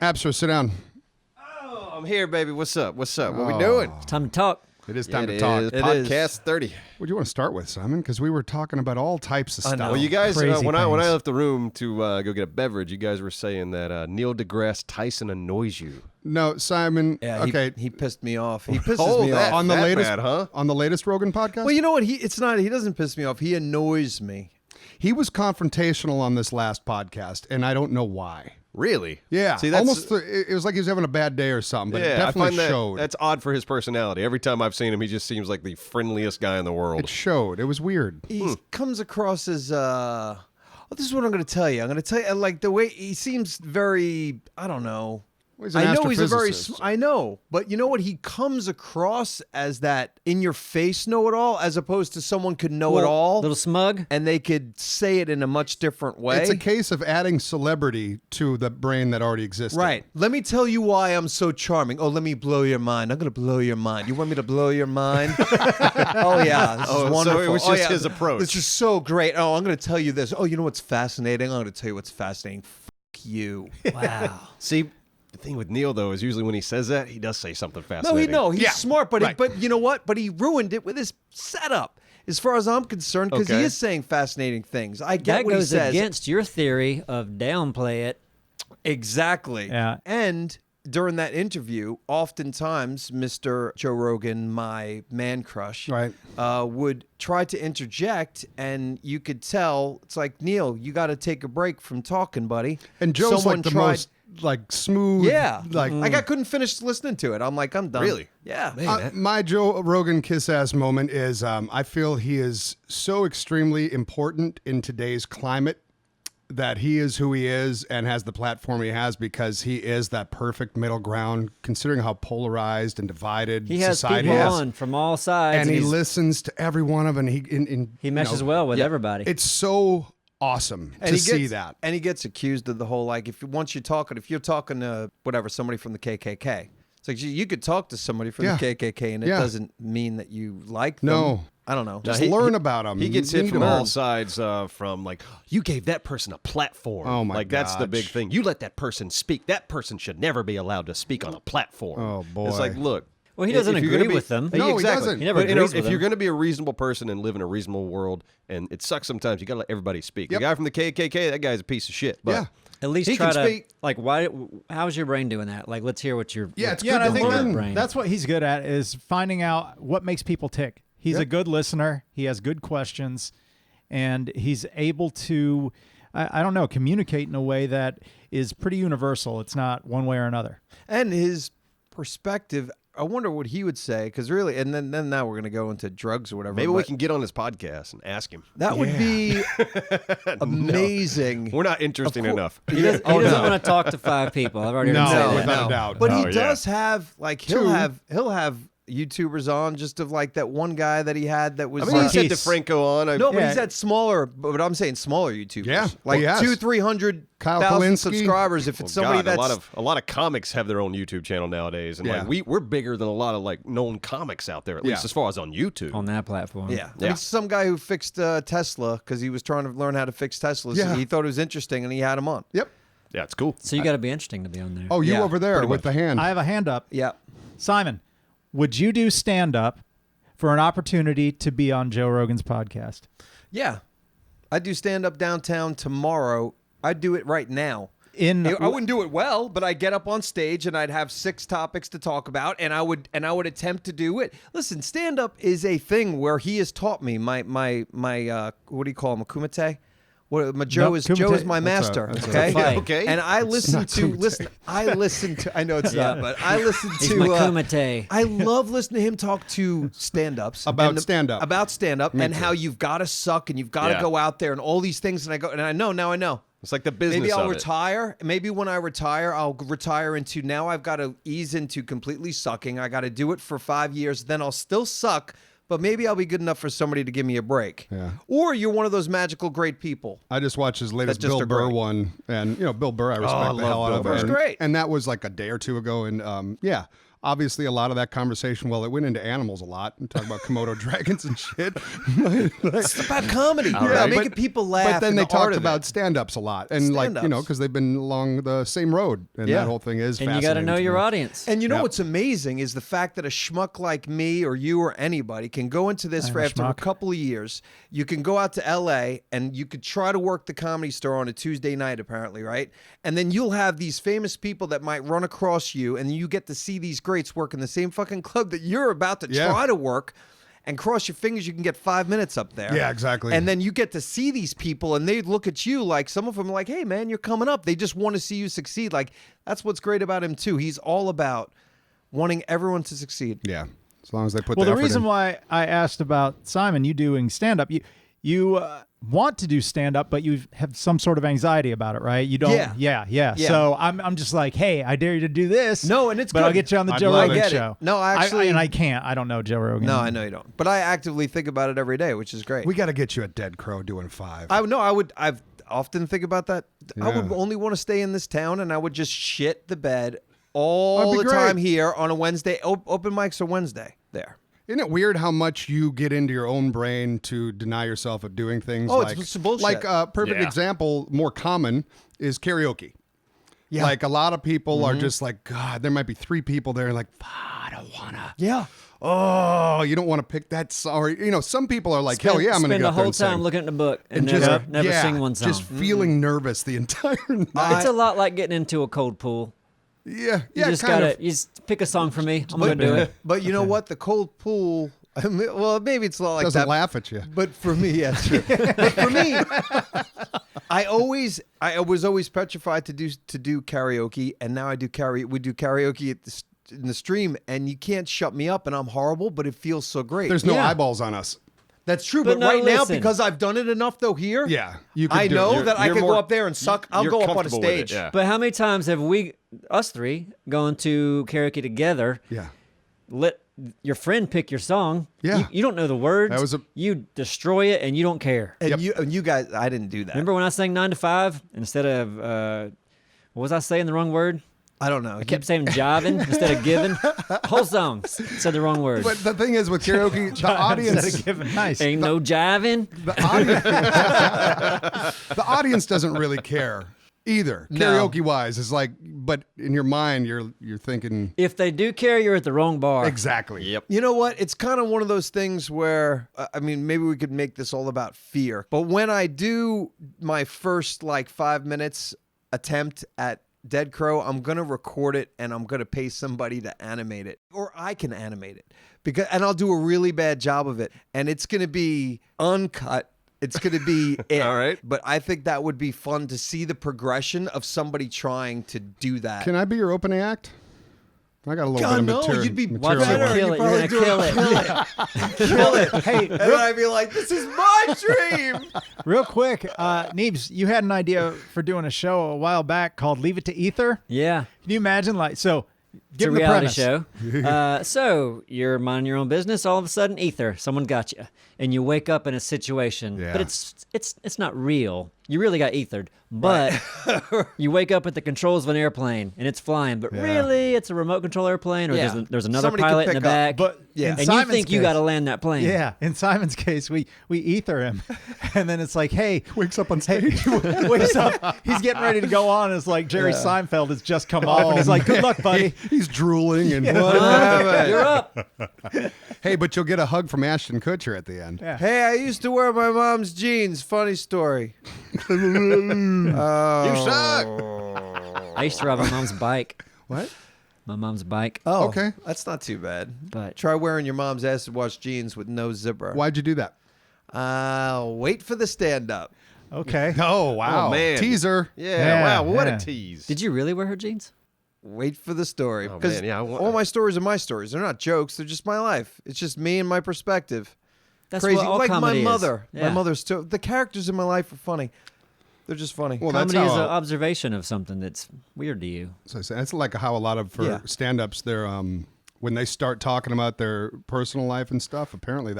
Absor, sit down. Oh, I'm here, baby. What's up? What's up? What we doing? It's time to talk. It is time to talk. Podcast 30. What do you want to start with, Simon? Because we were talking about all types of stuff. Well, you guys, Crazy when I things. left the room to go get a beverage, you guys were saying that Neil deGrasse Tyson annoys you. No, Simon. Yeah, okay. he pissed me off. He pisses me that- off. on the that latest, bad, huh? on the latest Rogan podcast. Well, you know what? He doesn't piss me off. He annoys me. He was confrontational on this last podcast, and I don't know why. Really? Yeah, See, that's, almost. It was like he was having a bad day or something, but it I definitely find showed. that's odd for his personality. Every time I've seen him, he just seems like the friendliest guy in the world. It showed. It was weird. He comes across as oh, this is what I'm going to tell you. I'm going to tell you like the way he seems very. I don't know. Well, he's an I know he's a very. astrophysicist. I know, but you know what? He comes across as that in-your-face know-it-all, as opposed to someone could know it all, Little smug. and they could say it in a much different way. It's a case of adding celebrity to the brain that already existed. Right. Let me tell you why I'm so charming. Oh, let me blow your mind. I'm going to blow your mind. You want me to blow your mind? Oh, yeah. This Oh, is so wonderful. it was Oh, just yeah. his approach. This is so great. Oh, I'm going to tell you this. Oh, you know what's fascinating? I'm going to tell you what's fascinating. F you. Wow. See, the thing with Neil, though, is usually when he says that, he does say something No, fascinating. he's Yeah, smart, but right. but you know what? But he ruined it with his setup. As far as I'm concerned, because Okay. he is saying fascinating things. I get That what he goes says. against your theory of downplay it. Exactly. Yeah. And during that interview, oftentimes Mr. Joe Rogan, my man crush, Right. would try to interject, and you could tell it's like, Neil, you got to take a break from talking, buddy. And Joe's Someone like the tried- most like smooth. Yeah, Like I couldn't finish listening to it. I'm like, I'm done. Really? Yeah. Man, my Joe Rogan kiss ass moment is I feel he is so extremely important in today's climate that he is who he is and has the platform he has because he is that perfect middle ground considering how polarized and divided He has society people is. on from all sides. And he he's- listens to every one of them. he meshes well with everybody. It's so awesome And to he see gets, that. and he gets accused of the whole like if you're talking to whatever somebody from the KKK, it's like you could talk to somebody from Yeah. the KKK and it Yeah. doesn't mean that you like them. No. I don't know. Just he- learn about them. He gets You hit need from to all learn. sides from like, you gave that person a platform. Oh, my Like, that's the big gosh. thing. You let that person speak. That person should never be allowed to speak on a platform. Oh, boy. It's like, look. Well, he doesn't if you're agree gonna be- with them. No, he exactly. doesn't. He never But, you know, agrees with if them. you're going to be a reasonable person and live in a reasonable world, and it sucks sometimes, you got to let everybody speak. Yep. The guy from the KKK, that guy's a piece of shit. But Yeah. At least he try can to speak. like why? How's your brain doing that? Like, let's hear what your Yeah, it's Yeah, good and I to think learn. brain. that's what he's good at is finding out what makes people tick. He's Yep. a good listener. He has good questions, and he's able to, I don't know, communicate in a way that is pretty universal. It's not one way or another. And his perspective, I wonder what he would say, because really, and then now we're going to go into drugs or whatever. maybe we but can get on his podcast and ask him. That would be amazing. We're not interesting enough. He doesn't want to talk to 5 people. I've already No, heard him say that. without a doubt. But Oh, he yeah. does have like he'll Two. have YouTubers on just of like that one guy that he had that was I mean, he said Marquise. DeFranco on. no, but Yeah. he's had smaller. But I'm saying smaller YouTubers. Yeah, like he has. 200-300 Kyle thousand Kalinske. subscribers. If it's somebody God, that's a lot of comics have their own YouTube channel nowadays, and Yeah. like we're bigger than a lot of like known comics out there, at least Yeah. as far as on YouTube. on that platform. yeah, Yeah. It's some guy who fixed Tesla because he was trying to learn how to fix Teslas. Yeah. And he thought it was interesting, and he had him on. Yep. Yeah, it's cool. So you got to be interesting to be on there. Oh, you Yeah, over there with the hand. I have a hand up. Yeah. Simon, would you do stand-up for an opportunity to be on Joe Rogan's podcast? Yeah, I do stand up downtown tomorrow. I'd do it right now. I I wouldn't do it well, but I'd get up on stage and I'd have 6 topics to talk about, and I would attempt to do it. Listen, stand up is a thing where he has taught me my what do you call him, a kumite? What Joe is kumite. my master. that's a okay, fight. Okay. And I listen not to kumite. I listen to. I know it's Yeah. not, but I listen He's to. my kumite. I love listening to him talk to stand-ups About stand-up. about stand-up, and how you've got to suck and you've got to Yeah. go out there and all these things. And I go, and I know now. I know. It's like the business Maybe I'll of it. retire. Maybe when I retire, I'll retire into now I've got to ease into completely sucking. I got to do it for 5 years. Then I'll still suck, but maybe I'll be good enough for somebody to give me a break. Yeah. Or you're one of those magical great people. I just watched his latest That's just Bill a Burr great. one, and Bill Burr, I respect I the love hell out Bill of. Burr. And, He's great. and that was like a day or two ago, and yeah, obviously a lot of that conversation, well, it went into animals a lot and talk about Komodo dragons and shit. It's about comedy. right. Making people laugh. But then and they the art talked of about it. stand-ups a lot. And like, Stand-ups. because they've been along the same road. And Yeah. that whole thing is And you fascinating. got to know to your me. audience. And you know Yep. what's amazing is the fact that a schmuck like me or you or anybody can go into this I'm for a after a schmuck. couple of years. You can go out to LA and you could try to work the Comedy Store on a Tuesday night, apparently, right? And then you'll have these famous people that might run across you, and you get to see these greats work in the same fucking club that you're about to Yeah. try to work. And cross your fingers, you can get 5 minutes up there. Yeah, exactly. And then you get to see these people, and they look at you like, some of them are like, hey, man, you're coming up. They just want to see you succeed. Like, that's what's great about him, too. He's all about wanting everyone to succeed. Yeah. As long as they put Well, the the effort reason in. why I asked about Simon, you doing stand up, you want to do stand up, but you have some sort of anxiety about it, right? You don't. Yeah. Yeah. So I'm just like, hey, I dare you to do this. No, and it's but good. I'll get you on the I'd Joe love Rogan it. I get it. show. No, actually- and I can't. I don't know Joe Rogan. No, I know you don't. But I actively think about it every day, which is great. We got to get you a Dead Crow doing 5. I've often think about that. I would Yeah. only want to stay in this town, and I would just shit the bed all That'd the be great. time here on a Wednesday. Open mics are Wednesday there. Isn't it weird how much you get into your own brain to deny yourself of doing things? Oh, like, it's bullshit. Like a perfect Yeah. example, more common, is karaoke. Yeah. Like a lot of people are just like, God, there might be 3 people there like, I don't want to. Yeah. Oh, you don't want to pick that song. Or, some people are like, hell yeah, I'm going to spend get the up there whole and time sing. looking at the book and, And never yeah, sing one song. Just feeling nervous the entire night. It's a lot like getting into a cold pool. Yeah, You just kind gotta of. you just pick a song for me. I'm gonna do it. But you know what? The cold pool. I mean, well, maybe it's not like Doesn't that. laugh at you. But for me, yeah, true. But for me, I was always petrified to do karaoke, and now I do We do karaoke in the stream, and you can't shut me up, and I'm horrible, but it feels so great. There's no Yeah. eyeballs on us. That's true, But but, no, right now, listen. because I've done it enough though here, Yeah, you could I do know it. that I You're could more- go up there and suck. I'll You're go up on a comfortable with it, stage. yeah. But how many times have us 3 gone to karaoke together? Yeah. Let your friend pick your song. Yeah. You don't know the words. That was a- You destroy it and you don't care. And you guys, I didn't do that. Remember when I sang 9 to 5 instead of what was I saying the wrong word? I don't know. I kept saying jiving instead of giving. Whole song said the wrong word. But the thing is with karaoke, the audience, Instead of giving nice. Ain't no jiving. the audience, the audience doesn't really care either. No. Karaoke wise, it's like, but in your mind, you're thinking If they do care, you're at the wrong bar. exactly. Yep. You know what? It's kind of one of those things where, I mean, maybe we could make this all about fear. But when I do my first 5 minutes attempt at Dead Crow, I'm going to record it and I'm going to pay somebody to animate it. Or I can animate it. And I'll do a really bad job of it. And it's going to be uncut. It's going to be it. All right. But I think that would be fun to see the progression of somebody trying to do that. Can I be your opening act? I got a little God, bit of no, material. you'd be Watch material. it. better. Kill You'd it. You're probably gonna do kill it. Kill it. Hey, And then I'd be like, this is my dream. real quick, Neebs, you had an idea for doing a show a while back called "Leave It to Ether." Yeah. Can you imagine? It's Give a them the reality premise. show. So you're minding your own business. All of a sudden, ether. Someone got you, and you wake up in a situation. Yeah. But it's not real. You really got ethered. But you wake up at the controls of an airplane, and it's flying. But Yeah. really, it's a remote control airplane, or Yeah. there's another Somebody could pilot in the pick up, back. But Yeah. in and Simon's you think you case- got to land that plane. Yeah, in Simon's case, we ether him, and then it's like, hey, Wakes up on stage. wakes up, he's getting ready to go on. And it's like Jerry Seinfeld has just come off, and he's like, "Good luck, buddy." He's drooling and You're up. hey, but you'll get a hug from Ashton Kutcher at the end. Yeah. Hey, I used to wear my mom's jeans. Funny story. You suck. I used to ride my mom's bike. What? My mom's bike. Oh, Okay. That's not too bad. But Try wearing your mom's acid wash jeans with no zipper. Why'd you do that? Wait for the stand up. Okay. Oh wow, Oh, man. teaser. Yeah, Yeah, wow, what yeah. a tease. did you really wear her jeans? Wait for the story. Oh, Because man, yeah, I want- all my stories are my stories. They're not jokes. They're just my life. It's just me and my perspective. That's Crazy. what all Like my comedy is. mother. Yeah. My mother's too. The characters in my life are funny. They're just funny. Well, that's Comedy is an how. observation of something that's weird to you. So I say, that's like how a lot of Yeah. stand-ups, they're when they start talking about their personal life and stuff. Apparently,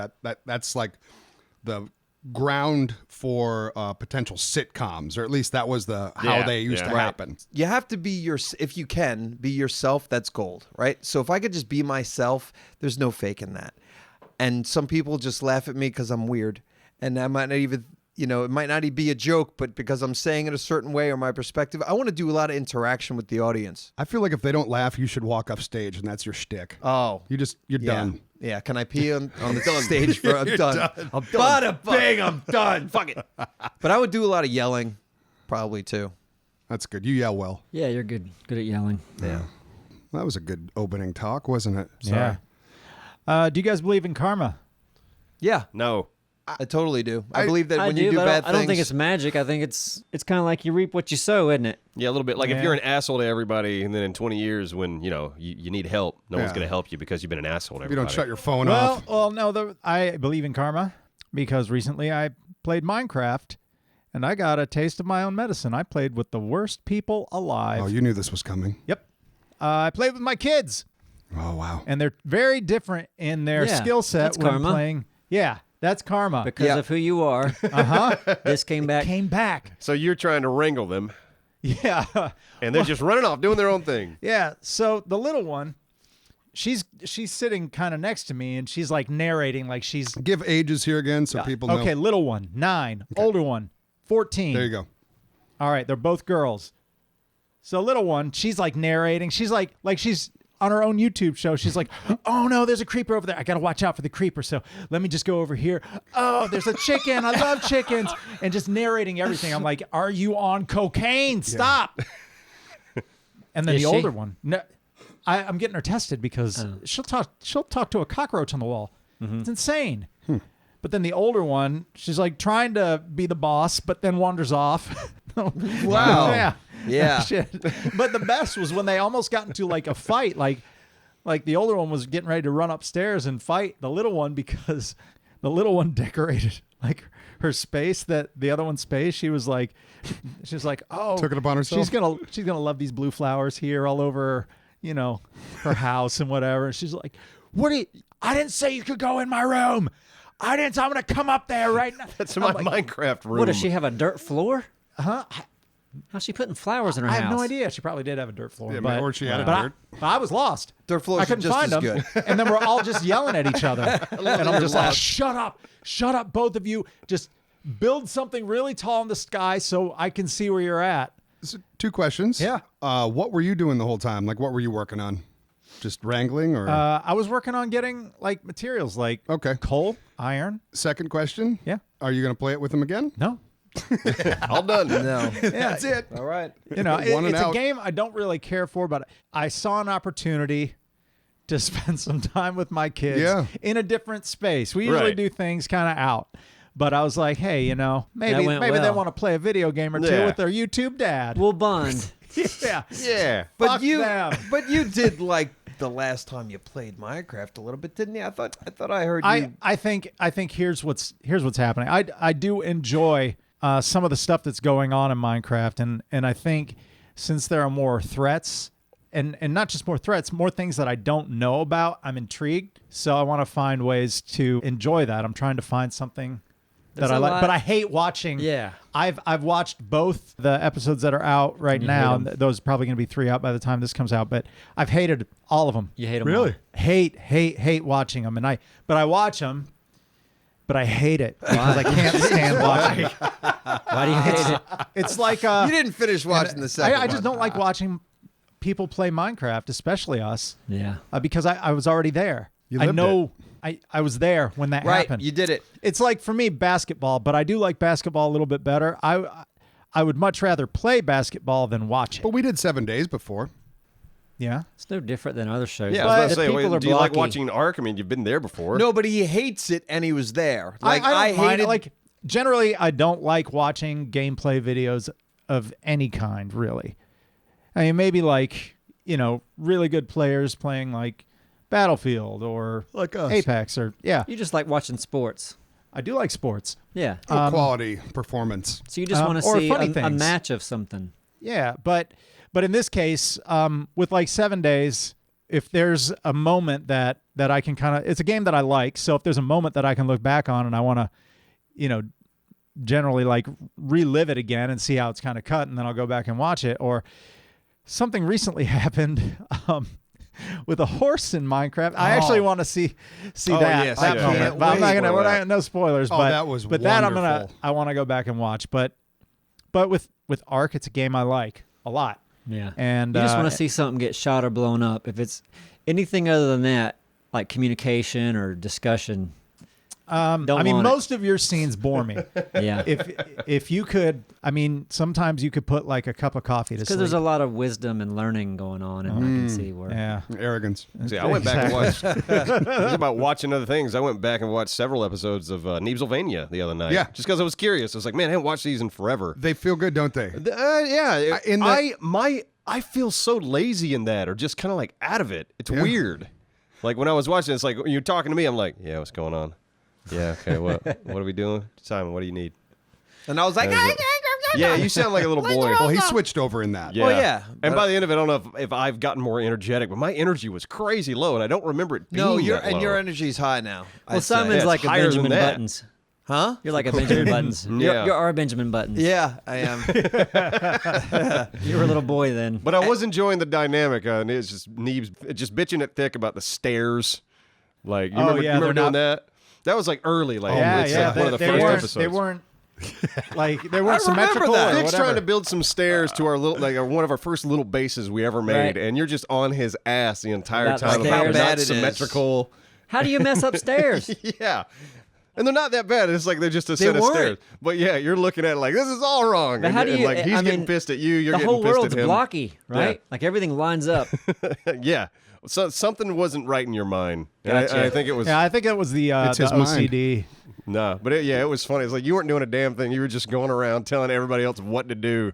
that's like the ground for potential sitcoms, or at least that was how they used to happen. You have to be if you can be yourself, that's gold, right? So if I could just be myself, there's no faking that. And some people just laugh at me because I'm weird, and I might not even, it might not even be a joke, but because I'm saying it a certain way or my perspective, I want to do a lot of interaction with the audience. I feel like if they don't laugh, you should walk off stage, and that's your shtick. Oh, you're done. Yeah, can I pee on the stage? I'm done. I'm done. Bada bing, I'm done. Fuck it. But I would do a lot of yelling, probably too. That's good. You yell well. Yeah, you're good at yelling. Yeah. That was a good opening talk, wasn't it? Sorry. Yeah. Do you guys believe in karma? Yeah, No. I totally do. I believe that when you do but bad I don't think things- it's magic. I think it's kind of like you reap what you sow, isn't it? Yeah, a little bit. Like if you're an asshole to everybody, and then in 20 years when, you need help, no one's going to help you because you've been an asshole to You everybody. don't shut your phone off. Well, no. I believe in karma because recently I played Minecraft, and I got a taste of my own medicine. I played with the worst people alive. Oh, you knew this was coming. Yep. I played with my kids, Oh, wow. and they're very different in their Yeah, skill set that's when karma. playing. Yeah, that's karma. Because of who you are. This came back. Came back. So you're trying to wrangle them, Yeah. and they're just running off doing their own thing. Yeah. So the little one, she's sitting kind of next to me, and she's like narrating, like she's Give ages here again so people know. okay. Little one, 9. Older one, 14. There you go. All right, they're both girls. So little one, she's like narrating. She's like she's on her own YouTube show. She's like, "Oh no, there's a creeper over there. I gotta watch out for the creeper. So let me just go over here. Oh, there's a chicken. I love chickens." And just narrating everything. I'm like, "Are you on cocaine? Stop!" And then Is the she? older one, no, I'm getting her tested because she'll talk to a cockroach on the wall. It's insane. But then the older one, she's like trying to be the boss, but then wanders off. Wow. Yeah. Yeah. Shit. But the best was when they almost got into like a fight. Like the older one was getting ready to run upstairs and fight the little one because the little one decorated like her space, that the other one's space. She's like, oh, Took it upon herself? She's gonna love these blue flowers here all over, her house and whatever. And she's like, I didn't say you could go in my room. I'm gonna come up there right now. That's my Minecraft room. What, does she have a dirt floor? Huh? How's she putting flowers in her I house? have no idea. She probably did have a dirt floor. Yeah, but, or she had a but dirt. I was lost. Dirt floors I are couldn't just find as them. good. And then we're all just yelling at each other. And I'm just like, shut up, both of you. Just build something really tall in the sky so I can see where you're at. So, 2 questions. Yeah. What were you doing the whole time? Like, what were you working on? Just wrangling, or I was working on getting like materials like okay. coal, iron. Second question. Yeah. Are you going to play it with him again? No. All done. No. That's it. All right. One and It's a out. game I don't really care for, but I saw an opportunity to spend some time with my kids Yeah. in a different space. We usually Right. do things kind of out. But I was like, hey, maybe went they well. want to play a video game or two Yeah. with their YouTube dad. We'll bond. Yeah. Yeah. But Fuck them. you did like the last time you played Minecraft a little bit, didn't you? I thought I heard you. I think here's what's happening. I do enjoy some of the stuff that's going on in Minecraft, and I think since there are more threats, and not just more threats, more things that I don't know about, I'm intrigued. So I want to find ways to enjoy that. I'm trying to find something that There's I a like, lot- but I hate watching. Yeah. I've watched both the episodes that are out right You now. hate 'em. And those are probably going to be 3 out by the time this comes out. But I've hated all of them. You hate them Really? Hate watching them, but I watch them, but I hate it because I can't stand watching. Why do you hate it? It's like you didn't finish watching the second I just one. don't like watching people play Minecraft, especially us, Yeah. because I was already there. You I lived know I was there when that Right, happened. you did it. It's like for me basketball, but I do like basketball a little bit better. I would much rather play basketball than watch it. But we did 7 days before. Yeah. It's no different than other shows. Yeah, but I was about to the say, people wait, are do you like blocky. watching Ark? I mean, you've been there before. No, but he hates it, and he was there. Like I don't mind hated. it. Like generally, I don't like watching gameplay videos of any kind. Really, I mean, maybe like really good players playing like Battlefield or Like us. Apex or You just like watching sports. I do like sports. Yeah. Quality performance. So you just want to or see funny a things. match of something. Yeah, but in this case, with like 7 days, if there's a moment that I can kind of, it's a game that I like. So if there's a moment that I can look back on and I want to generally like relive it again and see how it's kind of cut, and then I'll go back and watch it. Or something recently happened with a horse in Minecraft. I actually want to see that yes, that yeah. moment. Can't But I'm not wait. gonna. We're not, no spoilers. But that was that wonderful. I want to go back and watch. But with Ark, it's a game I like a lot. Yeah. And You just want to see something get shot or blown up. If it's anything other than that, like communication or discussion, don't I mean, want it. most of your scenes bore me. yeah. If you could, I mean, sometimes you could put like a cup of coffee to Because sleep. there's a lot of wisdom and learning going on, and I can see where. yeah. Arrogance. See, I went back and watched. It was about watching other things. I went back and watched several episodes of Neebsylvania the other night. Yeah. Just because I was curious. I was like, man, I haven't watched these in forever. They feel good, don't they? Yeah. in the- I feel so lazy in that, or just kind of like out of it. It's weird. Like when I was watching, it's like you're talking to me. I'm like, yeah, what's going on? Yeah, okay. What are we doing, Simon? What do you need? And I was like, Yeah, you sound like a little boy. Well, he switched over in that. Yeah. Well, yeah, And but- by the end of it, I don't know if I've gotten more energetic, but my energy was crazy low, and I don't remember it being no, that low. your energy's high now. Well, I'd say. Simon's it's like a higher than Benjamin that. Buttons. Huh? You're like a Benjamin Buttons. Yeah. You're our Benjamin Buttons. Yeah, I am. You were a little boy then. But I was enjoying the dynamic, and it's just Neebs just bitching it thick about the stairs. Like, you Oh, remember, yeah, you remember they're doing not- that? That was like early, like Yeah, it's yeah. like one of the they first weren't, episodes. They weren't like they I weren't remember symmetrical. that. Or Nick's whatever. trying to build some stairs to our little, like one of our first little bases we ever made, Right. and you're just on his ass the entire About the time. stairs. How How bad not it is. symmetrical. How do you mess upstairs? Yeah. And they're not that bad. It's like they're just a set of weren't. stairs. But yeah, you're looking at it like, this is all wrong. But and, how do and you? like he's I getting mean, pissed at you. You're the getting whole pissed world's at him. blocky, right? Like everything lines up. Yeah. So something wasn't right in your mind. And Gotcha. I think it was Yeah, I think it was the It's his mind. OCD. no, but it was funny. It's like you weren't doing a damn thing. You were just going around telling everybody else what to do.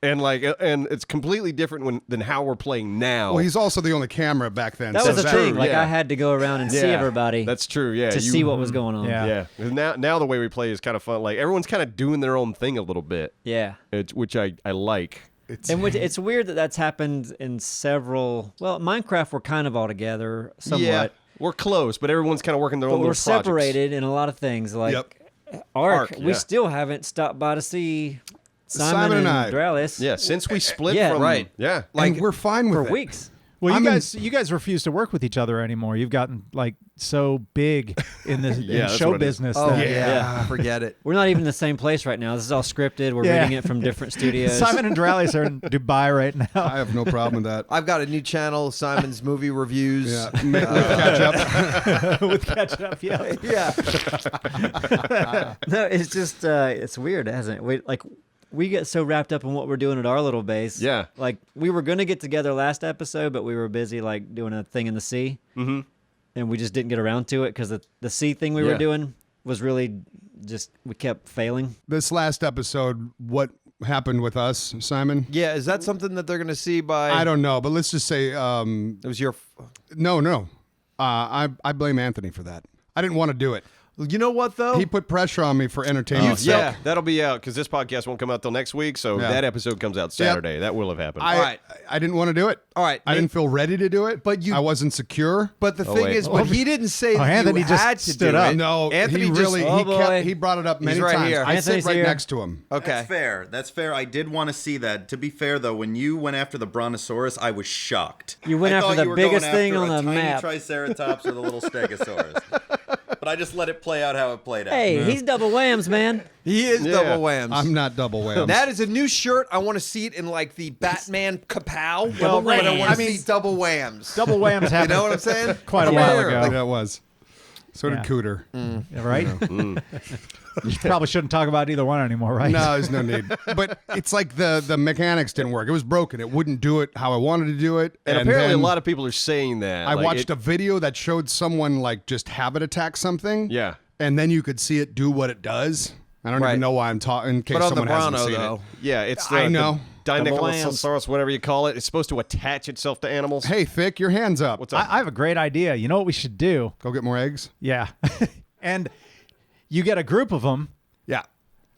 And and it's completely different than how we're playing now. Well, he's also the only camera back then. That so was the That's thing. true, Like yeah. I had to go around and see Yeah, everybody That's true. Yeah. to see what was going on. Yeah. Yeah. 'Cause Now the way we play is kind of fun. Like everyone's kind of doing their own thing a little bit, Yeah. which I like. And it's weird that that's happened in several. Well, Minecraft we're kind of all together somewhat, Yeah. We're close, but everyone's kind of working their but own we're little projects. separated in a lot of things. Like Yep. Ark, yeah. we still haven't stopped by to see Simon and I. Dralis Yeah, since we split Yeah. from Right. Yeah. Like we're fine with for it. weeks. Well, I'm you guys refuse to work with each other anymore. You've gotten like so big in the Yeah, in that's show what it is. business. Oh that, yeah. Forget it. We're not even in the same place right now. This is all scripted. We're Yeah. reading it from different studios. Simon and Dralis are in Dubai right now. I have no problem with that. I've got a new channel, Simon's Movie Reviews. Yeah, catch up. with ketchup. Yeah. Yeah. No, it's just it's weird, hasn't it? We get so wrapped up in what we're doing at our little base. Yeah. Like we were gonna get together last episode, but we were busy like doing a thing in the sea, and we just didn't get around to it because the sea thing we Yeah. were doing was really just we kept failing. This last episode, what happened with us, Simon? Yeah, is that something that they're going to see by... I don't know, but let's just say It was your... no. I blame Anthony for that. I didn't want to do it. You know what, though? He put pressure on me for entertainment. Yeah, that'll be out because this podcast won't come out till next week. So Yeah. that episode comes out Saturday. That will have happened. I, All right. I didn't want to do it. All right, I didn't feel ready to do it. But you- I wasn't secure. But the thing wait. is, but he didn't say that Anthony you just had to stood do up. it. No, Anthony he really just... boy. he brought it up many right times. here. I Anthony's sit right here. next to him. Okay. That's fair. That's fair. I did want to see that. To be fair, though, when you went after the Brontosaurus, I was shocked. You went I after thought the you were biggest going thing after on a the tiny map. Triceratops or the little Stegosaurus. But I just let it play out how it played out. Hey, he's double whams, man. He is Yeah. double whams. I'm not double whammed. That is a new shirt. I want to see it in like the Batman kapow. Well, but I want I to see double whams. Double whams You happened know what I'm saying? quite a Yeah. while ago. Yeah, it was. So did Yeah. Cooter. Yeah, right? You probably shouldn't talk about either one anymore, right? No, there's no need. But it's like the mechanics didn't work. It was broken. It wouldn't do it how I wanted to do it. and apparently, a then lot of people are saying that. I Like, watched a video that showed someone like just habit attack something. Yeah. And then you could see it do what it does. I don't Right. even know why I'm talking. In case But on the someone hasn't Brano, seen though. it. Yeah, it's I know. the Double whams. Dinichosaurus, whatever you call it. It's supposed to attach itself to animals. Hey, Thick, your hands up. What's up? I have a great idea. You know what we should do? Go get more eggs. Yeah. And you get a group of them Yeah.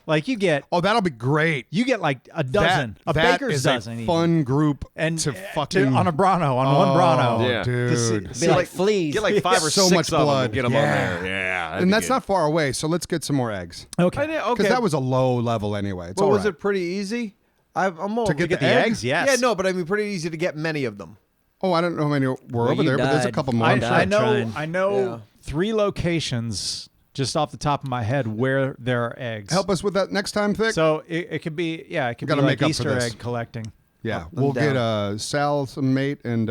Like you get that'll be great. like a dozen, a that baker's is dozen, a even. fun group and to to- fucking on a Brano, on one Brano. Yeah. dude. Be like fleas. Get like 5 or So 6 much of them blood. and get them Yeah. on there. Yeah. that'd And be that's good. not far away, so let's get some more eggs. Okay. Because Okay. that was a low level anyway. It's But all was right. it pretty easy? I'm all To get the eggs? Yes. Yeah, no, but I mean, pretty easy to get many of them. Oh, I don't know how many were over you there, but there's a died. couple more. I, I'm sure. I know. Trying. I know Yeah. 3 locations just off the top of my head where there are eggs. Help us with that next time, Thick. So it could be it could be Gotta like make up for Easter this. egg collecting. yeah, I'm we'll down. get Sal some mate and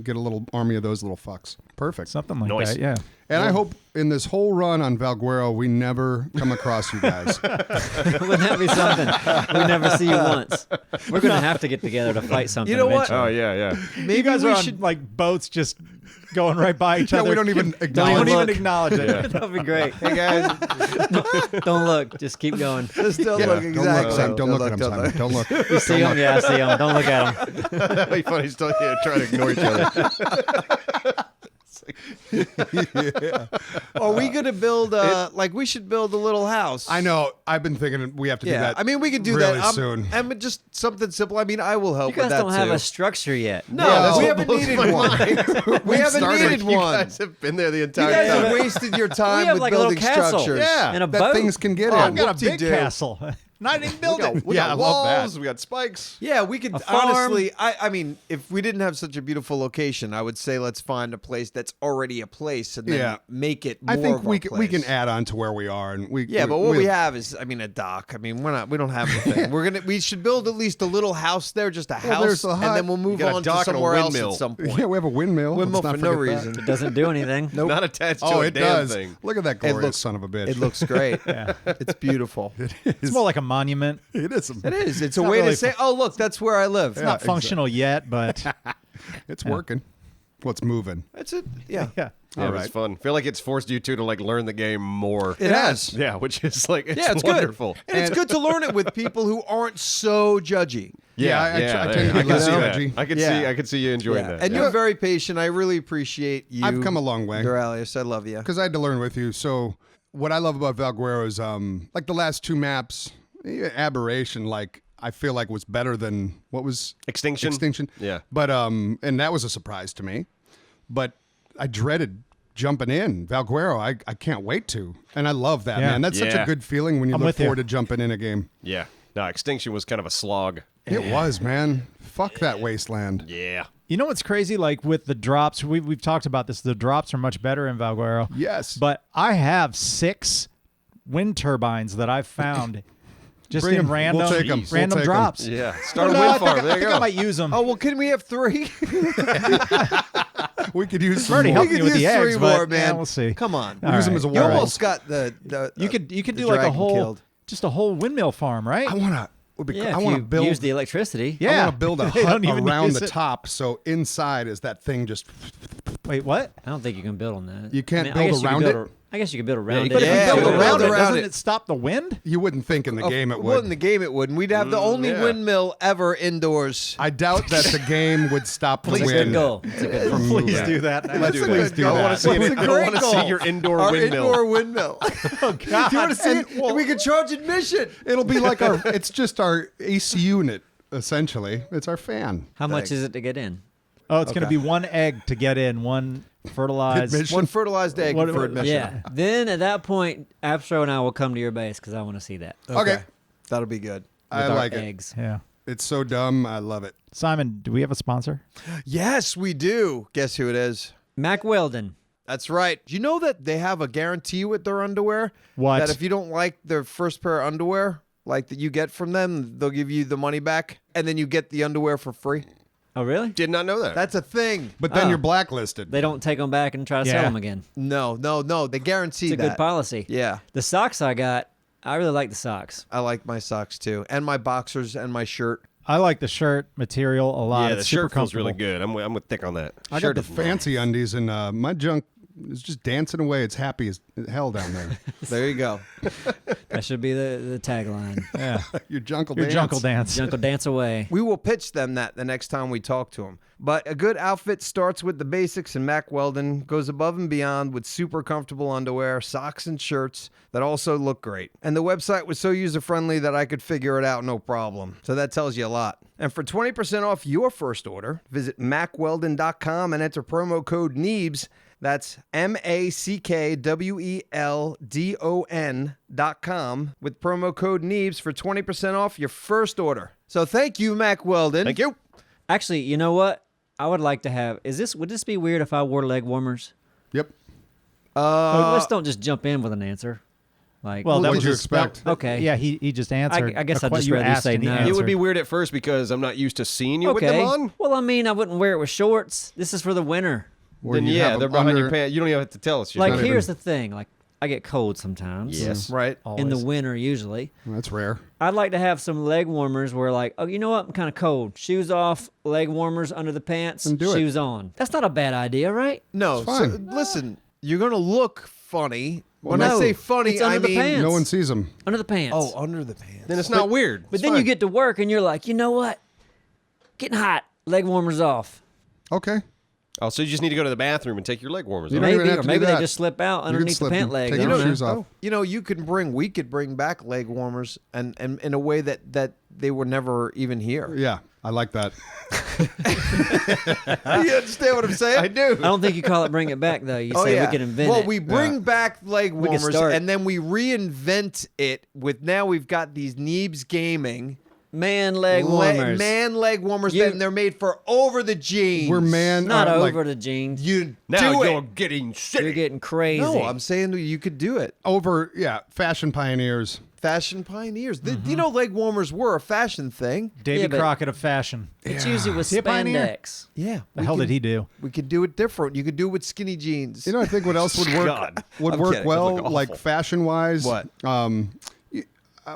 get a little army of those little fucks. Perfect. Something like Nice. that. Yeah. And I hope in this whole run on Valguero, we never come across you guys. Wouldn't that be something? We never see you once. We're gonna have to get together to fight something. You know what? eventually. Oh, yeah. Maybe you guys we are on should. like boats just going right by each Yeah, other. we don't even Don't acknowledge even look. acknowledge it. That'd be great. Hey guys, Don't look. Just keep going. this don't Yeah, look don't exactly. look, Sam. Don't look at him, Simon. Don't look. You see him? Yeah, I see him. Don't look at him. That'd be funny. Still trying to ignore each other. Are we gonna build like we should build a little house? I know. I've been thinking we have to do Yeah, that. I mean we could do really that soon. And just something simple. I mean, I will help You guys with that don't have too. a structure yet. No, Yeah, that's we what haven't blows needed my one. we haven't started. needed You one. guys have been there the You entire guys time. have wasted your time We have with like a little building castle. structures. Yeah. And a that boat. things can get Oh, in. I've got a Whoop-de-doo. big castle. And I didn't build it. We Yeah, got I love that. walls. We got spikes. Yeah, we could A farm. honestly. I mean, if we didn't have such a beautiful location, I would say let's find a place that's already a place and then Yeah. make it. More I think of we a can, we can place. add on to where we are, and we. Yeah, but what we have is, I mean, a dock. I mean, we don't have anything. We should build at least a little house there, just a Well, house, there's a hut. and then we'll move got a on dock to and a somewhere else windmill. at some point. Yeah, we have a windmill. Windmill Let's for not no forget that. reason. It doesn't do anything. Not attached to Oh, a it damn does. thing. Look at that glorious looks- son of a bitch. It looks great. It's beautiful. It's more like a monument. It is. It is. It's a not way really to say, "Oh, look, that's where I live." It's not functional yet, but It's working. What's moving? That's it. Yeah, yeah. Yeah, All it was right. fun. Feel like it's forced you two to like learn the game more. it has. Yeah, which is like it's, Yeah, it's wonderful. good, and it's good to learn it with people who aren't so judgy. Yeah, I tend to be I can less see that. judgy. I can Yeah. see. I can see you enjoying that. And yeah. you're very patient. I really appreciate you. I've come a long way. Duralius. I love you. Because I had to learn with you. So what I love about Valguero is like the last 2 maps, Aberration, like I feel like was better than what was Extinction? Yeah. But and that was a surprise to me. But I dreaded jumping in Valguero. I can't wait to. And I love that, Yeah. man. That's such a Yeah. good feeling when you I'm look with you. forward to jumping in a game. Yeah. No, Extinction was kind of a slog. It was, man. Fuck that wasteland. Yeah. You know what's crazy? Like with the drops, we've talked about this. The drops are much better in Valguero. Yes. But I have 6 wind turbines that I've found just Bring in 'em. random, We'll take 'em. We'll random take 'em. drops. Yeah. Start Well, a no, wind I think, farm. There I, you think go. I might use them. Oh well, can we have 3? We could use some already more. helped we me could with use the 3 eggs, more, but, man. yeah, we'll see. Come on. All Use 'em right. as a You wall. almost got the You could the do like a dragon whole, killed. just a whole windmill farm, right? I want to. Yeah, I if want you to build. use the electricity. Yeah. I want to build a They hut don't even around use the it. top, so inside is that thing just. Wait, what? I don't think you can build on that. You can't I build guess you around could it? build I guess you could build around you it. could. Yeah, Build build around it. around Doesn't it. it stop the wind? You wouldn't think in the game it Well, would. in the game it wouldn't. We'd have the only yeah. windmill ever indoors. I doubt that the game would stop the It's a good wind. goal. It's a good goal. From Please moving. do that. now. Let's please do I want to that. see It's a it. I great want to see goal. your indoor Our windmill. indoor windmill. Oh, God. Do you want to see And- it? And we could charge admission. It'll be like our. It's just our AC unit essentially. It's our fan. How much is it to get in? Oh, it's going to be 1 egg to get in, 1 fertilized. Admission. One fertilized egg What- for what- admission. Yeah. Then at that point, Abstro and I will come to your base because I want to see that. Okay. That'll be good. I With our like it. eggs. Yeah. It's so dumb. I love it. Simon, do we have a sponsor? Yes, we do. Guess who it is? Mac Weldon. That's right. Do you know that they have a guarantee with their underwear? What? That if you don't like their first pair of underwear, like that you get from them, they'll give you the money back, and then you get the underwear for free. Oh, really? Did not know that. That's a thing. But then Oh. you're blacklisted. They don't take them back and try to sell Yeah. them again. No. They guarantee It's a that. good policy. Yeah. The socks I got, I really like the socks. I like my socks too, and my boxers and my shirt. I like the shirt material a lot. yeah, the It's super shirt feels really comfortable. good. I'm with Thick on that. I Shirt got the is fancy undies, and my junk it's just dancing away. It's happy as hell down there. There you go. That should be the tagline. Yeah. Your junkle Your dance. junkle dance. Jungle dance away. We will pitch them that the next time we talk to them. But a good outfit starts with the basics, and Mack Weldon goes above and beyond with super comfortable underwear, socks, and shirts that also look great. And the website was so user-friendly that I could figure it out no problem. So that tells you a lot. And for 20% off your first order, visit MackWeldon.com and enter promo code Neebs. That's MackWeldon.com with promo code Neebs for 20% off your first order. So thank you, Mack Weldon. Thank you. Actually, you know what? I would like to have. Would this be weird if I wore leg warmers? Yep. Let's don't just jump in with an answer. Like, Well, that What was did you his- expect? Okay. Yeah, he just answered. I guess I'd just you rather asked say and he no. It would be answered. weird at first because I'm not used to seeing you with okay. them on. Well, I mean, I wouldn't wear it with shorts. This is for the winter. Or Then you yeah, have they're them behind under- your pants. You don't even have to tell us. Like, not here's even- the thing. Like, I get cold sometimes. Yes. Right. In the Always. winter, usually. Well, that's rare. I'd like to have some leg warmers where, like, oh, you know what? I'm kind of cold. Shoes off, leg warmers under the pants, Then do it. shoes on. That's not a bad idea, right? No, It's so, fine. listen, you're going to look funny. When no, I say funny, it's under I the mean... pants. No one sees them. Under the pants. Oh, under the pants. Then it's not weird. But It's then you fine. get to work and you're like, you know what? Getting hot. Leg warmers off. Okay. Oh, so you just need to go to the bathroom and take your leg warmers You off. don't even Maybe, have or to do maybe they that. just slip out You could underneath the slip pant and leg. take I your don't know. shoes off. You know, we could bring back leg warmers and in a way that they were never even here. Yeah, I like that. You understand what I'm saying? I do. I don't think you call it bring it back though. You say we can invent well, it. we bring back leg can warmers start. and then we reinvent it with now we've got these Neebs Gaming man leg warmers. man leg warmers, You- and they're made for over the jeans. We're man. Not like, over the jeans. You Now do you're it. getting sick. You're getting crazy. No, I'm saying you could do it. over. Yeah, fashion pioneers. Fashion pioneers. Mm-hmm. You know, leg warmers were a fashion thing. Davy Yeah, but- Crockett of fashion. It's usually with Is he a pioneer? spandex. Yeah. The hell did he do? We could do it different. You could do it with skinny jeans. You know, I think what else would work God. would I'm work kidding. well, That'd look like awful. fashion wise. What?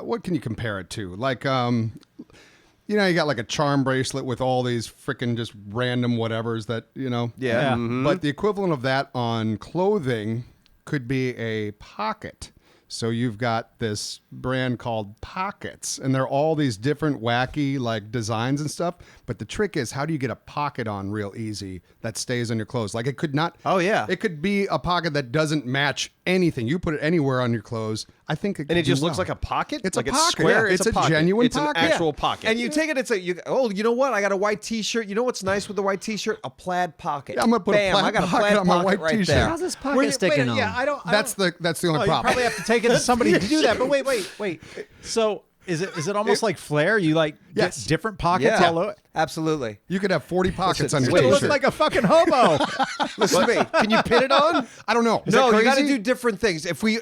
What can you compare it to? Like, you know, you got like a charm bracelet with all these freaking just random whatevers that you know. Yeah. Yeah. But the equivalent of that on clothing could be a pocket. So you've got this brand called Pockets, and they're all these different wacky like designs and stuff. But the trick is, how do you get a pocket on real easy that stays on your clothes? Like it could not. Oh, yeah. It could be a pocket that doesn't match anything. You put it anywhere on your clothes. I think it And it could do just looks well. like a pocket? It's like a pocket. square? Yeah, it's a pocket. genuine it's pocket. an actual pocket. And you take it, it's like, you know what? I got a white T-shirt. You know what's nice with the white T-shirt? A plaid pocket. Yeah, I'm gonna put a Bam, plaid I got a pocket plaid on my pocket white right T-shirt. there. How's this pocket sticking on? Yeah, I don't. That's the only Oh, you problem. probably have to take it to somebody to do that. But wait. So is it almost like Flair? You like Yes. get different pockets Yeah, all over? absolutely. You could have 40 pockets on your You look T-shirt. like a fucking hobo. Listen to me. Can you pin it on? I don't know. No, that you got to crazy? do different things. If we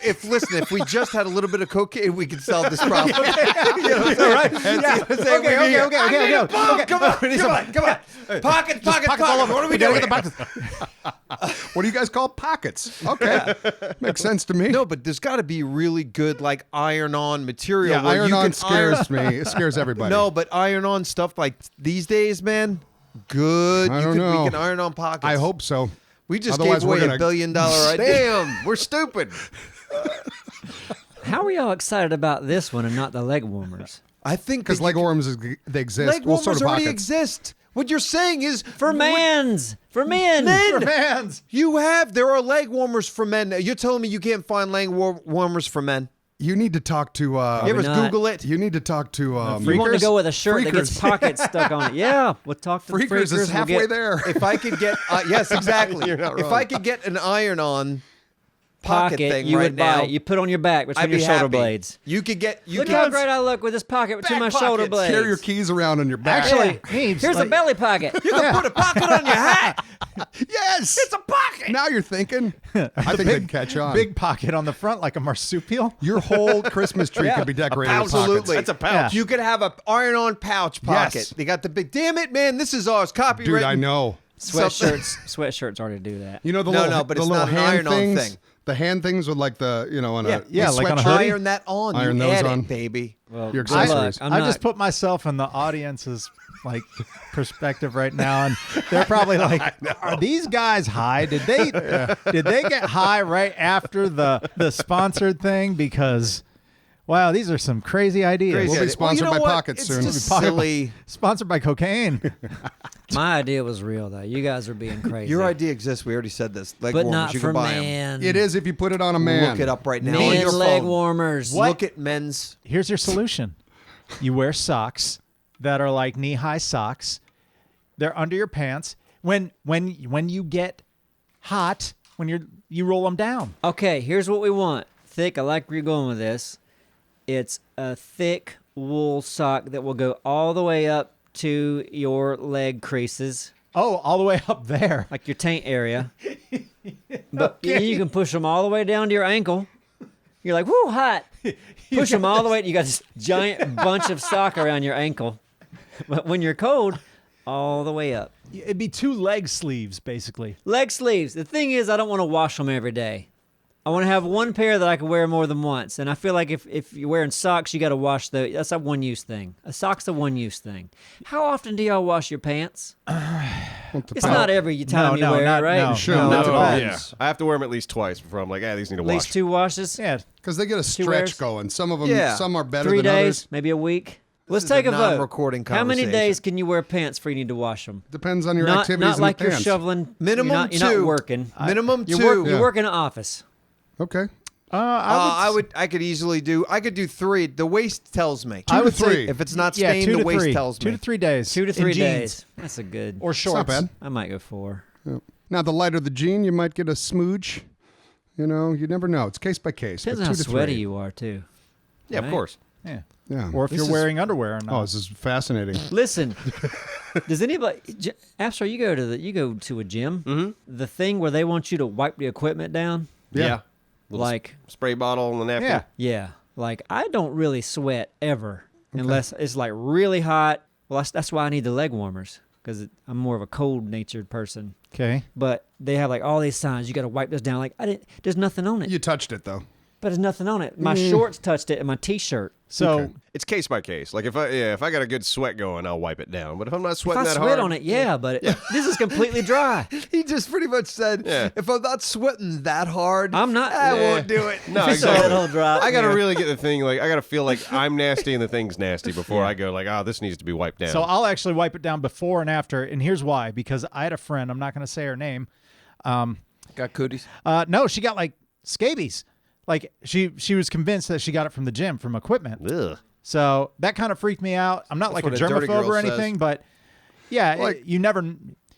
just had a little bit of cocaine, we could solve this problem. You know what I'm saying? Right? Yeah. Okay. Come on. Pockets all over. What are we doing? What do you guys call pockets? Okay, makes sense to me. No, but there's got to be really good like iron-on material. yeah, where you iron-on can scares me. It scares everybody. No, but iron-on stuff like these days, man, good. I don't know. We can iron on pockets. I hope so. We just Otherwise, gave we're away gonna- $1 billion idea. Damn, we're stupid. How are y'all excited about this one and not the leg warmers? I think Because that leg you warmers they exist. leg Well, warmers sort of already pockets. exist. What you're saying is For men. Man's. there are leg warmers for men. You're telling me you can't find leg warmers for men? You need to talk to. You ever not. Google it? You need to talk to. You want to Freakers? go with a shirt that gets Freakers. pockets stuck on it? Yeah, we'll talk to the Freakers freakers. is we'll halfway get there. If I could get yes, exactly. You're not If wrong. I could get an iron-on pocket thing you right would now, buy it. You put on your back between I'd your be shoulder happy. blades. You could get. You Look could how great I look with this pocket between my Back shoulder pockets. blades. Carry your keys around on your back. Actually, Neebs, Here's a like, belly pocket. You can put a pocket on your hat. Yes, It's a pocket. now you're thinking. I think they'd catch on. big pocket on the front like a marsupial. Your whole Christmas tree could be decorated with Absolutely. pockets. That's a pouch. You could have a iron-on pouch pocket. Yes. They got the big. Damn it, man! This is ours. Copyright. Dude, I know. Sweatshirts already do that. You know the No, little, no, but the it's little not an hand iron-on things. thing. The hand things with like the, on a Yeah, like on a sweatshirt. hoodie. Iron that on. Iron you those add on. it, baby. Well, Your good luck. accessories. I'm I not- just put myself in the audience's like perspective right now, and they're probably like, "Are these guys high? Did they get high right after the sponsored thing? Because wow, these are some crazy ideas. We'll be sponsored by what? Pockets It's soon. just Pocket- silly. Sponsored by cocaine. My idea was real though. You guys are being crazy. Your idea exists. We already said this. Leg but warmers, not you for can buy 'em. men. It is if you put it on a man. Look it up right now on Men your leg phone. warmers. Look at men's. Here's your solution: you wear socks that are like knee-high socks. They're under your pants. When you get hot, when you roll them down. Okay, here's what we want. Thick. I like where you're going with this. It's a thick wool sock that will go all the way up to your leg creases, Oh, all the way up there. like your taint area. But you can push them all the way down to your ankle. You're like, whoo, hot. Push them all the way. You got this giant bunch of sock around your ankle. But when you're cold, all the way up. It'd be 2 leg sleeves, basically. Leg sleeves. The thing is, I don't want to wash them every day. I want to have one pair that I can wear more than once. And I feel like if you're wearing socks, you got to wash that's a one-use thing. A sock's a one-use thing. How often do y'all wash your pants? It's not every time you wear it, right? No, Sure, no, not not at all. at all. Yeah, I have to wear them at least twice before I'm like, these need to At least wash. 2 washes. Yeah, Because they get a wears? stretch going. Some of them, Yeah. some are better 3 than days, others. maybe a week. Let's is take a a vote. non-recording How many conversation. days can you wear pants before you need to wash them? Depends on your Not activities like in the you're pants. shoveling. Minimum you're not 2. working. Minimum You're 2. You work in an office. Okay. I could easily do. I could do 3. The waist tells me. Two to three. If it's not yeah, stained, 2 the to waist 3. tells 2 me. to 3 days. 2 to 3 in jeans. days. That's a good. Or It's shorts. not bad. I might go 4. Now, the lighter the jean, you might get a smooch. You never know. It's case by case. Depends but on how 2 to sweaty 3. you are too. Yeah, of Right? course. Yeah. Yeah. Or if This you're is- wearing underwear or not. Oh, this is fascinating. Listen, does anybody? After you go to a gym, the thing where they want you to wipe the equipment down, Yeah. Little like spray bottle and the napkin. Yeah. yeah, like I don't really sweat ever unless it's like really hot. Well, that's why I need the leg warmers because I'm more of a cold natured person. Okay. But they have like all these signs. You got to wipe this down. Like there's nothing on it. You touched it, though. But there's nothing on it. My shorts touched it and my t-shirt. So Okay. It's case by case. Like if I got a good sweat going, I'll wipe it down. But if I'm not If sweating I that sweat hard, on it, yeah, but this is completely dry. He just pretty much said, Yeah. if I'm not sweating that hard, I'm not- I Yeah. won't do it. No, So exactly. it'll dry. I gotta really get the thing. Like I gotta feel like I'm nasty and the thing's nasty before I go. Like, this needs to be wiped down. So I'll actually wipe it down before and after, and here's why. Because I had a friend, I'm not going to say her name. Got cooties. No, she got like scabies. Like she was convinced that she got it from the gym, from equipment. Ugh. So that kind of freaked me out. I'm not That's like a what a dirty germaphobe girl or says. anything, but yeah, Like-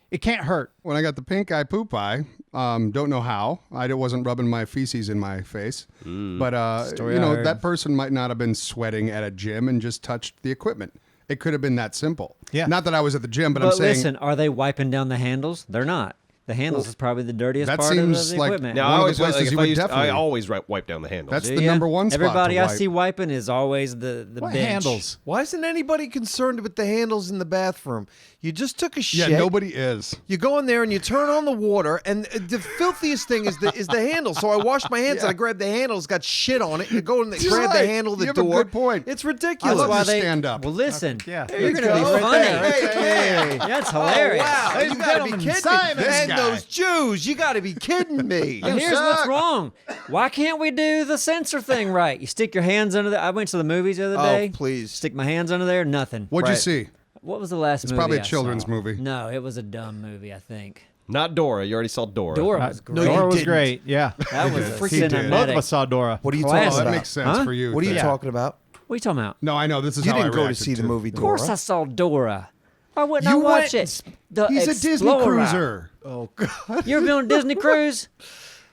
it can't hurt. When I got the pink eye poop eye, don't know how. I wasn't rubbing my feces in my face. But, Story I heard. that person might not have been sweating at a gym and just touched the equipment. It could have been that simple. Yeah. Not that I was at the gym, but I'm But saying listen, are they wiping down the handles? They're not. The handles is probably the dirtiest that part of seems the like- equipment. Now One I of the always places like, you if I would used, definitely- I always wipe down the handles. that's Do the ya? number one spot Everybody to I wipe. see wiping is always the What bench. handles? Why isn't anybody concerned with the handles in the bathroom? You just took a Yeah, shit. nobody is. You go in there and you turn on the water, and the filthiest thing is the handle. So I washed my hands and I grabbed the handle. It's got shit on it. You go in, grab the right. handle of the You have a door. good point. It's I ridiculous. love Why your they stand up. Well, listen. Yeah. You're There gonna be you go. funny. Hey. That's hilarious. Wow, Ladies you and gotta be gentlemen, kidding Simon. me. This And guy. those Jews, you gotta be kidding me. But here's what's wrong. Why can't we do the sensor thing right? You stick your hands under there. I went to the movies the other day. Oh, please. Stick my hands under there. Nothing. What'd you Right. see? What was the last movie? probably a I children's saw? movie. No, it was a dumb movie. I think. Not Dora. You already saw Dora. Dora was great. No, you Dora was didn't. great. Yeah. That was a He did. Both of cinematic. us saw Dora. What are you Classic. talking Oh, that about? makes sense Huh? for you. What are you Thad. talking about? What are you talking about? No, I know. This is You how I didn't go to reacted see the movie Of course, Dora. I saw Dora. Why wouldn't You I watch went- it? The He's a Disney Explorer. cruiser. Oh God. You ever been on a Disney cruise?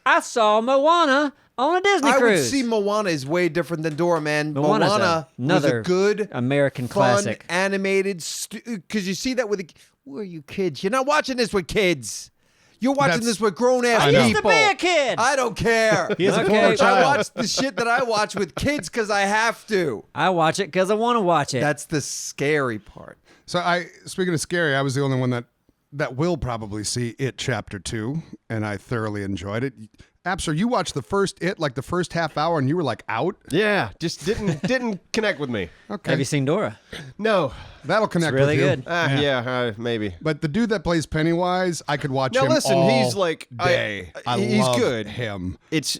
I saw Moana on a Disney I cruise. would see Moana is way different than Dora, man. Moana's Moana was another a good American fun, classic. animated. Because you see that with who are you kids? You're not watching this with kids. You're watching That's- this with grown ass I people. used to be a kid. I don't care. He is a Okay. former I I child. watch the shit that I watch with kids because I have to. I watch it because I want to watch it. That's the scary part. So speaking of scary, I was the only one that will probably see It Chapter 2, and I thoroughly enjoyed it. Absor, you watched the first half hour, and you were like out. Yeah, just didn't connect with me. Okay, Have you seen Dora? No. that'll connect really with you. good. Maybe. But the dude that plays Pennywise, I could watch Now him listen, all he's like day. he's love good. him. It's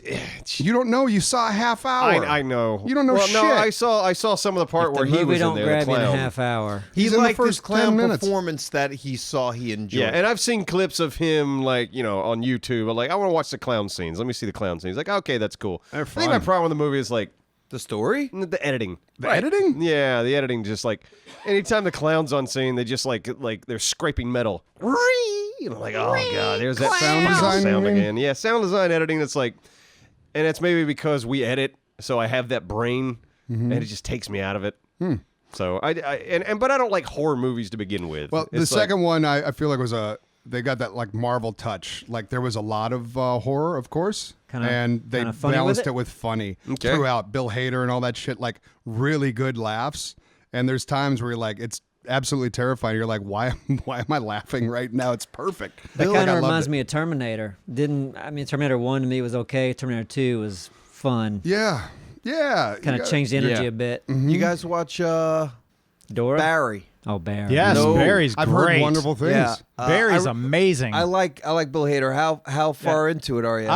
You don't know. You saw a half hour. I know. You don't know well, shit. No, I saw some of the part If where the he movie was don't in there. grab The you in a clown. half hour. He He's in the liked first his clown 10 minutes. performance that he saw he enjoyed. Yeah, and I've seen clips of him like on YouTube. I'm like, I want to watch the clown scenes. Let me see the clown scenes. Like, okay, that's cool. They're I think my fun. problem with the movie is like the story? the editing. The editing? Yeah, the editing just like anytime the clown's on scene, they just like they're scraping metal. And I'm like, oh god, there's that Sound fucking design, sound you mean? again. Yeah, sound design editing. That's like, and it's maybe because we edit, so I have that brain, and it just takes me out of it. So but I don't like horror movies to begin with. Well, the It's like- second one, I feel like was they got that like Marvel touch. Like there was a lot of horror, of course, and they kinda funny with balanced it? it with funny Okay. throughout. Bill Hader and all that shit, like really good laughs. And there's times where you're like, it's absolutely terrifying. You're like, why am I laughing right now? It's perfect. That kind of reminds me of Terminator. Terminator 1 to me was okay. Terminator 2 was fun. Yeah, yeah. Kind of changed the energy a bit. You guys watch Dora? Barry? Oh, Barry. Yes, No. Barry's I've great. heard wonderful things. Yeah. Barry's I- amazing. I like Bill Hader. How far into it are you?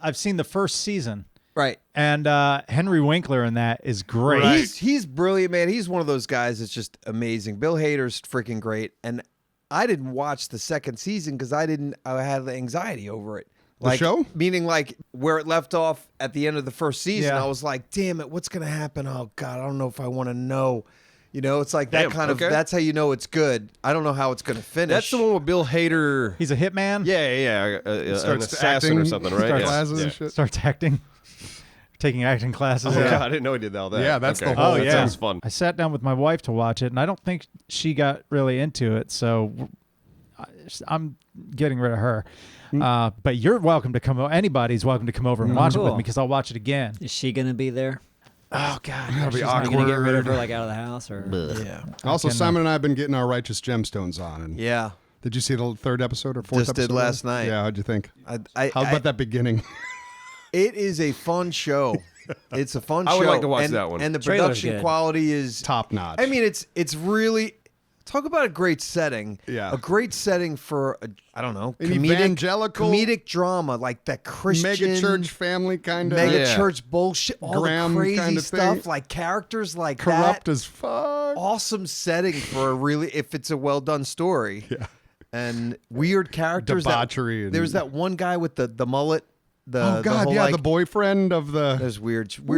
I've seen the first season, right. and Henry Winkler in that is great. He's brilliant, man. He's one of those guys that's just amazing. Bill Hader's freaking great. And I didn't watch the second season because I had anxiety over it. The show? Meaning like where it left off at the end of the first season, Yeah. I was like, damn it, what's going to happen? Oh, God, I don't know if I want to know. It's like that Damn, kind of, okay. that's how you know it's good. I don't know how it's going to finish. that's the one with Bill Hader. He's a hitman. Yeah, an Starts assassin acting, or something, right? starts Yeah. classes Yeah. and shit. Starts acting, taking acting classes. Oh, yeah, I didn't know he did all that. Yeah, that's the Okay. whole Oh that yeah, sounds fun. I sat down with my wife to watch it, and I don't think she got really into it. So I'm getting rid of her. But you're welcome to come. Anybody's welcome to come over and watch it with Cool. me because I'll watch it again. Is she going to be there? Oh God, That'll be Are you going to get rid of her awkward. like out of the house? Or yeah. Also, can, Simon and I have been getting our Righteous Gemstones on. And Yeah. did you see the third episode or fourth Just episode? did last night. Yeah, how'd you think? I How about that beginning? It is a fun show. It's a fun show. I would like to watch and, that one. And the Trailer's production good. quality is Top notch. I mean, it's really talk about a great setting. Yeah. a great setting for I don't know, An evangelical- comedic drama like that Christian mega church family kind of mega Yeah. church bullshit, all Graham the crazy kind of stuff, thing. like characters like corrupt that. as fuck. Awesome setting for a really if it's a well done story. Yeah. And weird characters. Debauchery and- There's that one guy with the mullet. Oh God, whole, yeah, like, the boyfriend of the. there's weird shit.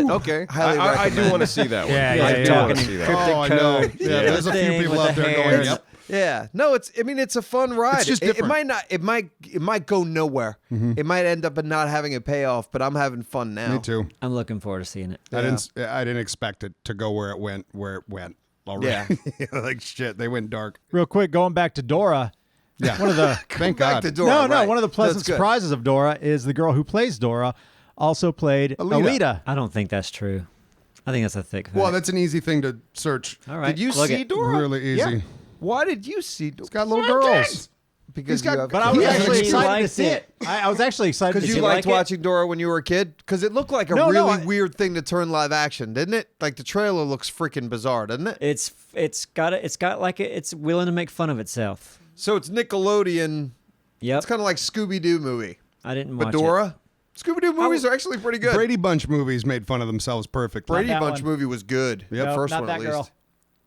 Okay, Highly I do recommend. want to see that one. Yeah, I yeah, do yeah. want to see that. Oh, I know. code. Yeah, there's a few Thing people with out the there going. hairs. Yep. Yeah, no, it's a fun ride. just It different. might not. It might go nowhere. It might end up in not having a payoff. But I'm having fun now. Me too. I'm looking forward to seeing it. I didn't expect it to go where it went. Already. Yeah. Like shit, they went dark. Real quick, going back to Dora. Yeah. One of the Thank Back God. to Dora. no, right. one of the pleasant That's good. surprises of Dora is the girl who plays Dora also played Alita. Alita. I don't think that's true. I think that's a thick fact. Well, that's an easy thing to search. All right. Did you plug see it. Dora? Really easy. Yeah. Why did you see Dora? It's got little girls. Because got- you have But I was Yeah, actually he excited to liked see it. I was actually excited to because see you you it. liked like it? watching Dora when you were a kid. Because it looked like a No, really I- weird thing to turn live action, didn't it? Like the trailer looks freaking bizarre, doesn't it? It's willing to make fun of itself. So it's Nickelodeon. Yep. It's kind of like Scooby Doo movie. I didn't But watch it. Dora, Scooby Doo movies are actually pretty good. Brady Bunch movies made fun of themselves perfectly. Brady that Bunch one. movie was good. Yep. The first not one that at least. girl.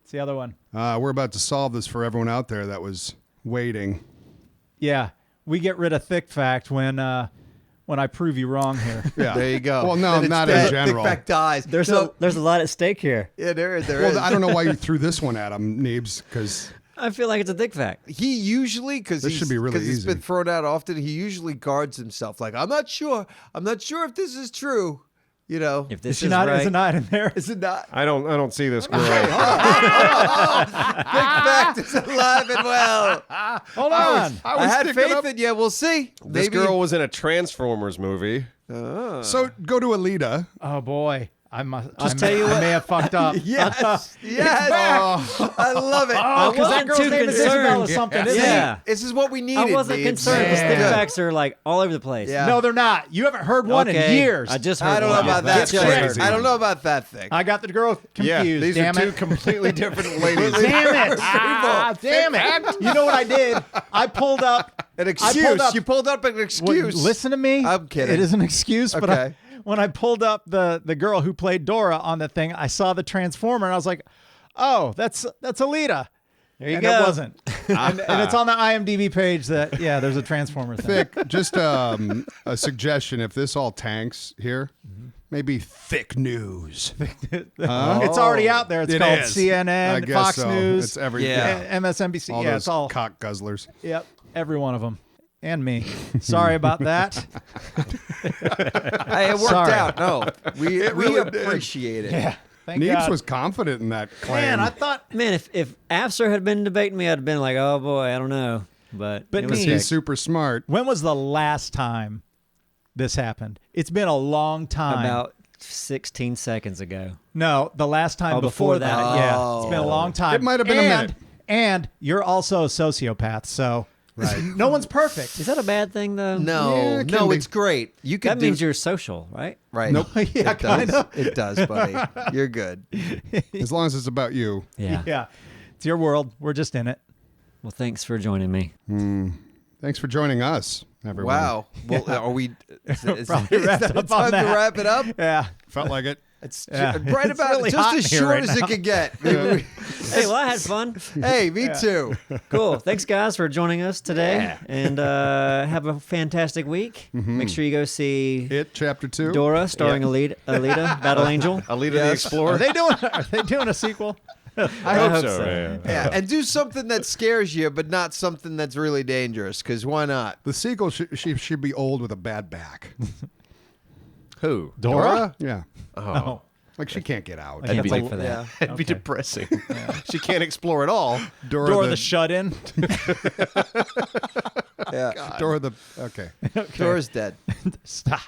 It's the other one. We're about to solve this for everyone out there that was waiting. Yeah, we get rid of thick fact when I prove you wrong here. Yeah. There you go. Well, no, Then it's not in dead. general. Big fact dies. There's So- a lot at stake here. yeah, there is. Well, I don't know why you threw this one at him, Neebs, because I feel like it's a thick fact. He usually, because This should be really it's easy. been thrown out often. He usually guards himself. Like, I'm not sure if this is true. You know, If Is this she is not? right, Is it not in there? is it not? I don't see this girl. Big fact is alive and well. Hold on. I had faith in you. We'll see. This Maybe. girl was in a Transformers movie. So go to Alita. Oh boy. I must. tell you I what. may have fucked up. Yes. Yes. I love it. I Because that wasn't girl's too name is Isabel or concerned. something, isn't Yeah. This is what we needed. I wasn't Neebs. concerned. The stick Good. facts are like all over the place. Yeah. it? No, they're not. You haven't heard one in Okay, years. I just heard I don't know one. about that Just thing. heard. I don't know about that thing. I got the girl Yeah, confused. these damn are it. two completely different ladies. Damn it! Damn it! You know what I did? I pulled up An I excuse. pulled up- You pulled up an Well, excuse. listen to me. I'm kidding. It is an excuse, but Okay. when I pulled up the girl who played Dora on the thing, I saw the Transformer and I was like, "Oh, that's Alita." There you and go. it wasn't. and it's on the IMDb page that there's a Transformer thing. Thick, just a suggestion. If this all tanks here, maybe thick news. It's already out there. It's It called is. CNN, I guess Fox so. News, It's every Yeah. MSNBC. all Yeah, those it's all. cock guzzlers. Yep, every one of them, and me. Sorry about that. Hey, it worked Sorry. out. No, we really did. appreciate it. Yeah, thank Neebs God. was confident in that claim. Man, I thought. Man, if Afser had been debating me, I'd have been like, oh boy, I don't know. But But it was me- sick. he's super smart. When was the last time this happened? It's been a long time. About 16 seconds ago. No, the last time Oh, before before that. that. Yeah, it's been a long time. It might have been a minute. And you're also a sociopath, so no one's perfect. Is that a bad thing though? No, Yeah, it can no, be. it's great. You could That do, means you're social, right? right. Nope. Yeah, it does. kinda. It does, buddy. You're good. As long as it's about you. Yeah. Yeah, it's your world. We're just in it. Well, thanks for joining me. Thanks for joining us, everyone. Wow. Well, are we? Is Probably is wrapped that up time on that. to wrap it up? Yeah. Felt like it. It's Yeah. right It's about really just hot as in here short right as it now. could get. Hey, well, I had fun. Hey, me too. Cool. Thanks, guys, for joining us today. And have a fantastic week. Make sure you go see It chapter 2. Dora starring Alita, Battle Angel. Alita the Yes. Explorer. Are they doing a sequel? I hope so. Yeah. Yeah, and do something that scares you, but not something that's really dangerous. Because why not? The sequel she should be old with a bad back. Who? Dora? Yeah. Oh, Like she can't get out. I can't be- wait for that. Yeah. that'd be depressing. She can't explore at all. Dora the shut-in. Yeah. Dora the okay. Dora's dead. Stop.